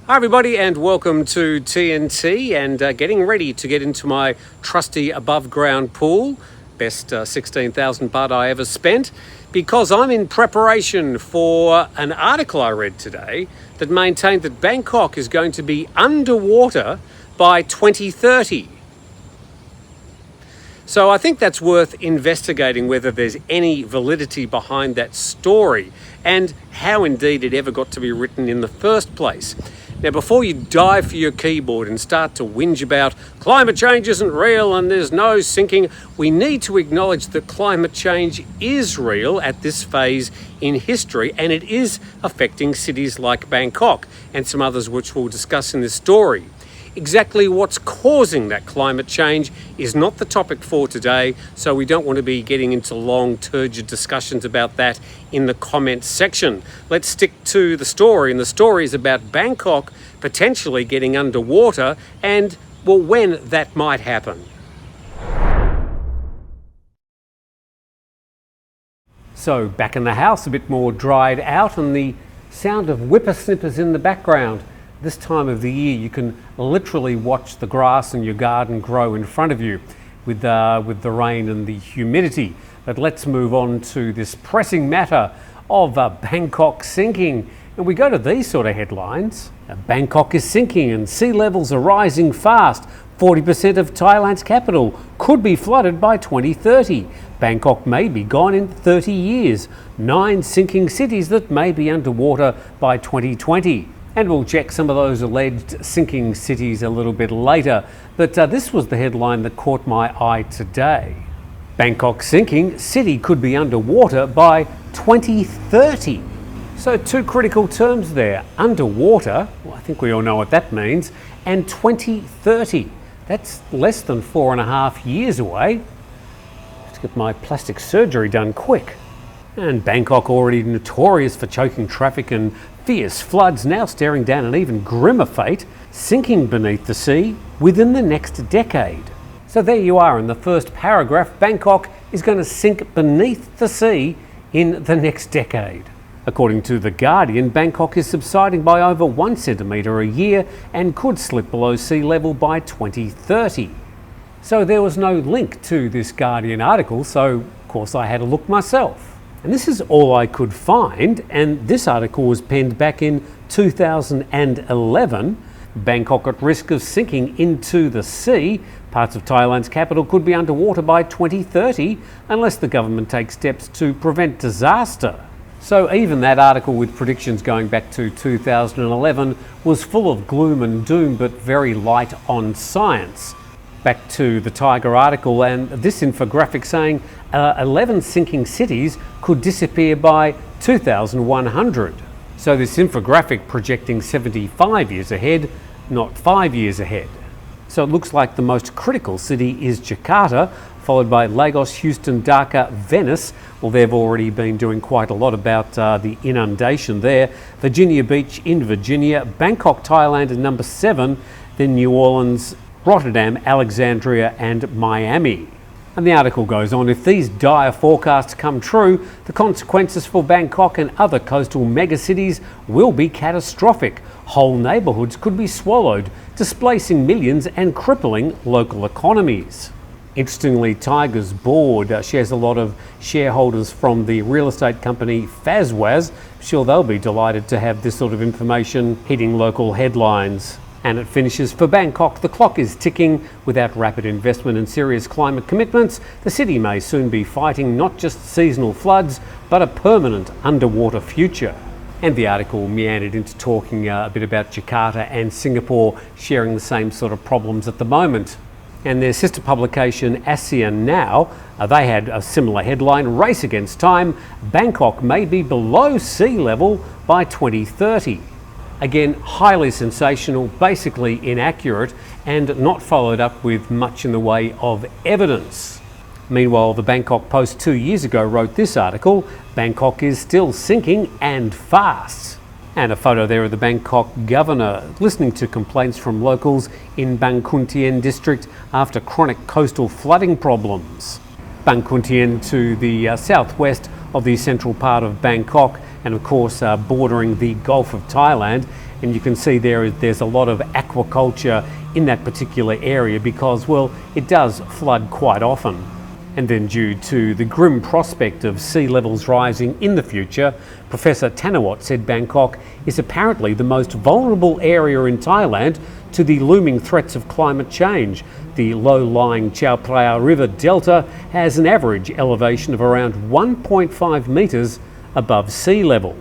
Hi everybody and welcome to TNT and getting ready to get into my trusty above ground pool. Best 16,000 baht I ever spent, because I'm in preparation for an article I read today that maintained that Bangkok is going to be underwater by 2030. So I think that's worth investigating whether there's any validity behind that story and how indeed it ever got to be written in the first place. Now, before you dive for your keyboard and start to whinge about climate change isn't real and there's no sinking, we need to acknowledge that climate change is real at this phase in history, and it is affecting cities like Bangkok and some others which we'll discuss in this story. Exactly what's causing that climate change is not the topic for today, so we don't want to be getting into long, turgid discussions about that in the comments section. Let's stick to the story, and the story is about Bangkok potentially getting underwater and, well, when that might happen. So back in the house, a bit more dried out, and the sound of whippersnippers in the background. This time of the year, you can literally watch the grass in your garden grow in front of you with the rain and the humidity. But let's move on to this pressing matter of Bangkok sinking. And we go to these sort of headlines. Bangkok is sinking and sea levels are rising fast. 40% of Thailand's capital could be flooded by 2030. Bangkok may be gone in 30 years. 9 sinking cities that may be underwater by 2020. And we'll check some of those alleged sinking cities a little bit later. But this was the headline that caught my eye today. Bangkok sinking, city could be underwater by 2030. So 2 critical terms there. Underwater, well, I think we all know what that means, and 2030. That's less than 4.5 years away. Let's get my plastic surgery done quick. And Bangkok, already notorious for choking traffic and fierce floods, now staring down an even grimmer fate, sinking beneath the sea within the next decade. So there you are in the first paragraph. Bangkok is going to sink beneath the sea in the next decade. According to The Guardian, Bangkok is subsiding by over 1 centimetre a year and could slip below sea level by 2030. So there was no link to this Guardian article, so of course I had a look myself. And this is all I could find, and this article was penned back in 2011. Bangkok at risk of sinking into the sea. Parts of Thailand's capital could be underwater by 2030 unless the government takes steps to prevent disaster. So even that article with predictions going back to 2011 was full of gloom and doom, but very light on science. Back to the Tiger article and this infographic saying 11 sinking cities could disappear by 2100. So this infographic projecting 75 years ahead, not 5 years ahead. So it looks like the most critical city is Jakarta, followed by Lagos, Houston, Dhaka, Venice. Well, they've already been doing quite a lot about the inundation there. Virginia Beach in Virginia, Bangkok, Thailand at number 7, then New Orleans, Rotterdam, Alexandria and Miami. And the article goes on, if these dire forecasts come true, the consequences for Bangkok and other coastal megacities will be catastrophic. Whole neighbourhoods could be swallowed, displacing millions and crippling local economies. Interestingly, Tiger's board shares a lot of shareholders from the real estate company Fazwaz. I'm sure they'll be delighted to have this sort of information hitting local headlines. And it finishes, for Bangkok, the clock is ticking. Without rapid investment and serious climate commitments, the city may soon be fighting not just seasonal floods, but a permanent underwater future. And the article meandered into talking a bit about Jakarta and Singapore sharing the same sort of problems at the moment. And their sister publication, ASEAN Now, they had a similar headline, Race Against Time, Bangkok may be below sea level by 2030. Again, highly sensational, basically inaccurate, and not followed up with much in the way of evidence. Meanwhile, the Bangkok Post 2 years ago wrote this article, Bangkok is still sinking and fast. And a photo there of the Bangkok governor listening to complaints from locals in Bang Khun Tien district after chronic coastal flooding problems. Bang Khun Tien to the southwest of the central part of Bangkok and of course bordering the Gulf of Thailand. And you can see there's a lot of aquaculture in that particular area because, well, it does flood quite often. And then due to the grim prospect of sea levels rising in the future, Professor Thanawat said Bangkok is apparently the most vulnerable area in Thailand to the looming threats of climate change. The low-lying Chao Phraya River Delta has an average elevation of around 1.5 metres above sea level.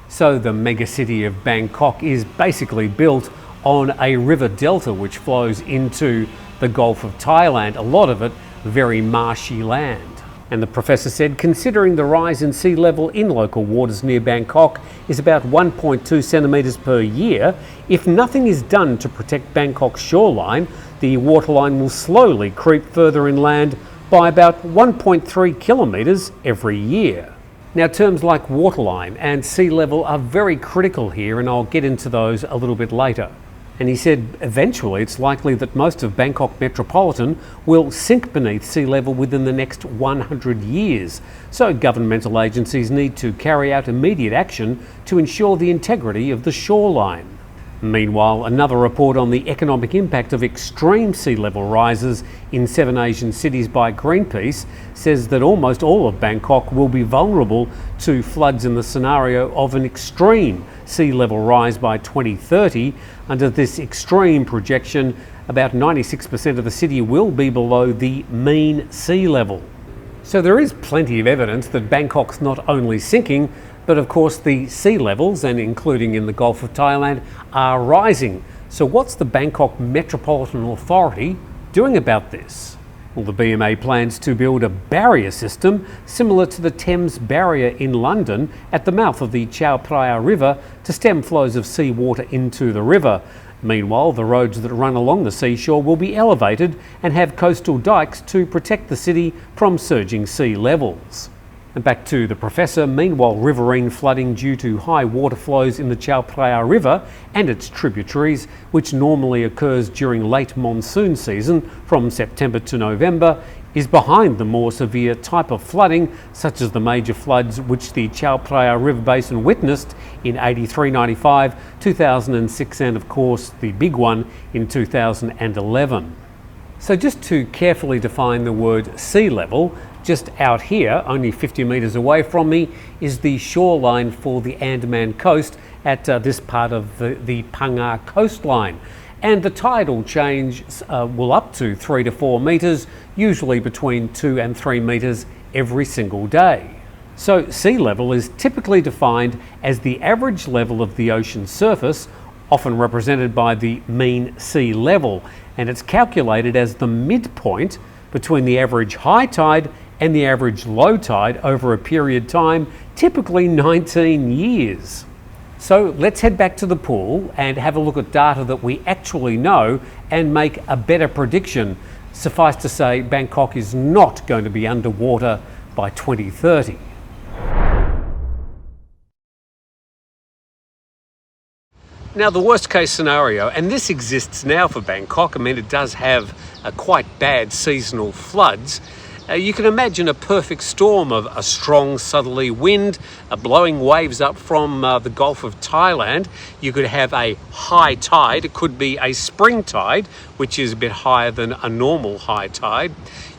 So the megacity of Bangkok is basically built on a river delta which flows into the Gulf of Thailand, a lot of it very marshy land. And the professor said considering the rise in sea level in local waters near Bangkok is about 1.2 centimetres per year, if nothing is done to protect Bangkok's shoreline, the waterline will slowly creep further inland by about 1.3 kilometres every year. Now, terms like waterline and sea level are very critical here, and I'll get into those a little bit later. And he said eventually it's likely that most of Bangkok metropolitan will sink beneath sea level within the next 100 years. So governmental agencies need to carry out immediate action to ensure the integrity of the shoreline. Meanwhile, another report on the economic impact of extreme sea level rises in 7 Asian cities by Greenpeace says that almost all of Bangkok will be vulnerable to floods in the scenario of an extreme sea level rise by 2030. Under this extreme projection, about 96% of the city will be below the mean sea level. So there is plenty of evidence that Bangkok's not only sinking, but of course the sea levels, and including in the Gulf of Thailand, are rising. So what's the Bangkok Metropolitan Authority doing about this? Well, the BMA plans to build a barrier system similar to the Thames Barrier in London at the mouth of the Chao Phraya River to stem flows of seawater into the river. Meanwhile, the roads that run along the seashore will be elevated and have coastal dikes to protect the city from surging sea levels. And back to the professor, meanwhile riverine flooding due to high water flows in the Chao Phraya River and its tributaries, which normally occurs during late monsoon season from September to November, is behind the more severe type of flooding, such as the major floods which the Chao Phraya River Basin witnessed in 83-95, 2006 and of course the big one in 2011. So just to carefully define the word sea level, just out here, only 50 metres away from me, is the shoreline for the Andaman coast at this part of the PHANG coastline. And the tidal change will up to 3 to 4 metres, usually between 2 and 3 metres every single day. So sea level is typically defined as the average level of the ocean surface, often represented by the mean sea level, and it's calculated as the midpoint between the average high tide and the average low tide over a period of time, typically 19 years. So let's head back to the pool and have a look at data that we actually know and make a better prediction. Suffice to say, Bangkok is not going to be underwater by 2030. Now, the worst case scenario, and this exists now for Bangkok, I mean it does have quite bad seasonal floods. You can imagine a perfect storm of a strong southerly wind blowing waves up from the Gulf of Thailand. You could have a high tide. It could be a spring tide, which is a bit higher than a normal high tide.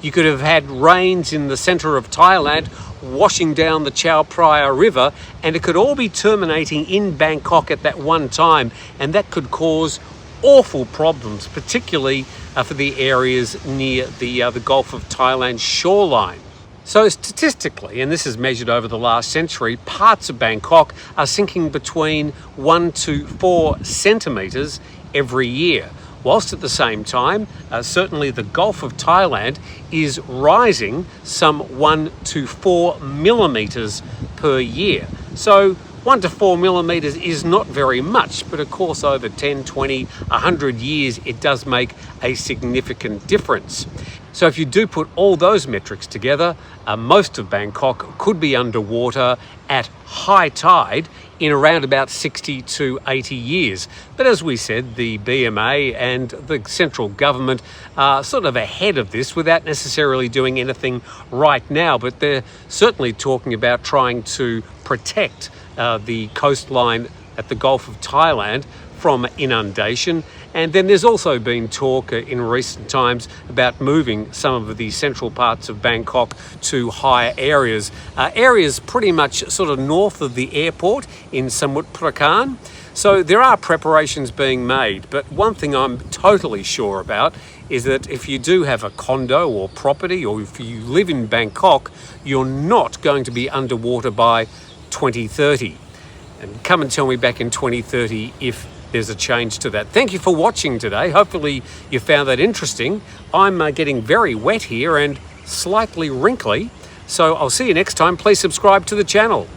You could have had rains in the centre of Thailand washing down the Chao Phraya River, and it could all be terminating in Bangkok at that one time, and that could cause awful problems, particularly for the areas near the Gulf of Thailand shoreline. So statistically, and this is measured over the last century, parts of Bangkok are sinking between 1 to 4 centimetres every year, whilst at the same time, certainly the Gulf of Thailand is rising some 1 to 4 millimetres per year. So 1 to 4 millimetres is not very much, but of course over 10, 20, 100 years it does make a significant difference. So if you do put all those metrics together, most of Bangkok could be underwater at high tide in around about 60 to 80 years. But as we said, the BMA and the central government are sort of ahead of this without necessarily doing anything right now, but they're certainly talking about trying to protect the coastline at the Gulf of Thailand from inundation. And then there's also been talk in recent times about moving some of the central parts of Bangkok to higher areas, areas pretty much sort of north of the airport in Samut Prakan. So there are preparations being made, but one thing I'm totally sure about is that if you do have a condo or property, or if you live in Bangkok, you're not going to be underwater by 2030. And come and tell me back in 2030 if there's a change to that. Thank you for watching today. Hopefully you found that interesting. I'm getting very wet here and slightly wrinkly. So I'll see you next time. Please subscribe to the channel.